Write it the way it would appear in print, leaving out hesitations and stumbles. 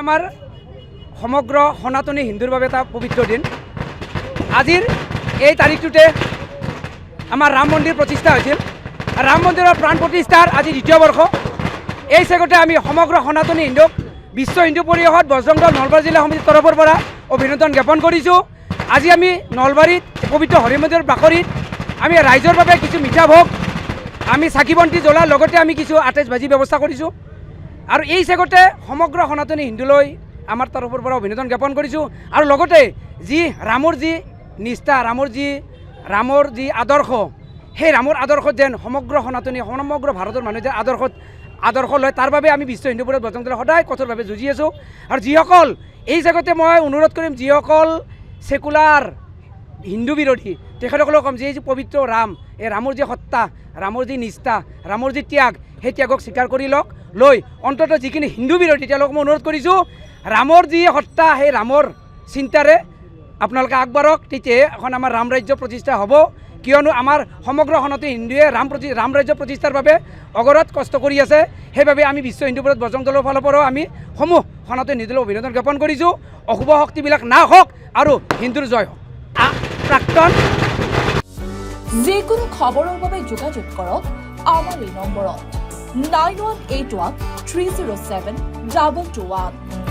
আমাৰ সমগ্ৰ সনাতনী হিন্দুৰ বাবে এটা পবিত্ৰ দিন। আজিৰ এই তাৰিখটোতে আমাৰ ৰাম মন্দিৰ প্ৰতিষ্ঠা হৈছিল। ৰাম মন্দিৰৰ প্ৰাণ প্ৰতিষ্ঠাৰ আজি ২য় বৰ্ষ। এই চেগতে আমি সমগ্ৰ সনাতনী হিন্দুক বিশ্ব হিন্দু পৰিষদ বজৰং দল নলবাৰী জিলা সমিতিৰ তৰফৰ পৰা অভিনন্দন জ্ঞাপন কৰিছোঁ। আজি আমি নলবাৰীত পবিত্ৰ হৰি মন্দিৰৰ বাকৰিত আমি ৰাইজৰ বাবে কিছু মিঠা ভোগ আমি চাকি বন্তি জ্বলাৰ লগতে আমি কিছু আতচবাজি ব্যৱস্থা কৰিছোঁ। আৰু এই চেগতে সমগ্ৰ সনাতনী হিন্দুলৈ আমাৰ তৰফৰ পৰা অভিনন্দন জ্ঞাপন কৰিছোঁ। আৰু লগতে যি ৰামৰ যি নিষ্ঠা, ৰামৰ যি আদৰ্শ, সেই ৰামৰ আদৰ্শত যেন সমগ্ৰ সনাতনী সমগ্ৰ ভাৰতৰ মানুহে যেন আদৰ্শ লয়, তাৰ বাবে আমি বিশ্ব হিন্দু পৰিষদ বজৰং দলে সদায় কঠোৰভাৱে যুঁজি আছোঁ। আৰু যিসকল এই জেগাতে মই অনুৰোধ কৰিম, যিসকল ছেকুলাৰ হিন্দু বিৰোধী তেখেতসকলক ক'ম যে এই যে পবিত্ৰ ৰাম, এই ৰামৰ যি সত্তা, ৰামৰ যি নিষ্ঠা, ৰামৰ যি ত্যাগ, সেই ত্যাগক স্বীকাৰ কৰি লৈ অন্ততঃ যিখিনি হিন্দু বিৰোধী তেওঁলোকক মই অনুৰোধ কৰিছোঁ, ৰামৰ যি সত্তা, সেই ৰামৰ চিন্তাৰে আপোনালোকে আগবাঢ়ক। তেতিয়া এখন আমাৰ ৰাম ৰাজ্য প্ৰতিষ্ঠা হ'ব। কিয়নো আমাৰ সমগ্ৰ সনাতনী হিন্দুৱে ৰাম ৰাজ্য প্ৰতিষ্ঠাৰ বাবে অগৰত কষ্ট কৰি আছে। সেইবাবে আমি বিশ্ব হিন্দু পৰিষদ বজৰং দলৰ ফালৰ পৰাও আমি সমূহ সনাতনী হিন্দুলৈ অভিনন্দন জ্ঞাপন কৰিছোঁ। অশুভ শক্তিবিলাক নাশ হওক আৰু হিন্দুৰ জয় হওক। প্ৰাক্তন যিকোনো খবৰৰ বাবে যোগাযোগ কৰক আমাৰ এই নম্বৰত 9181 307 2221।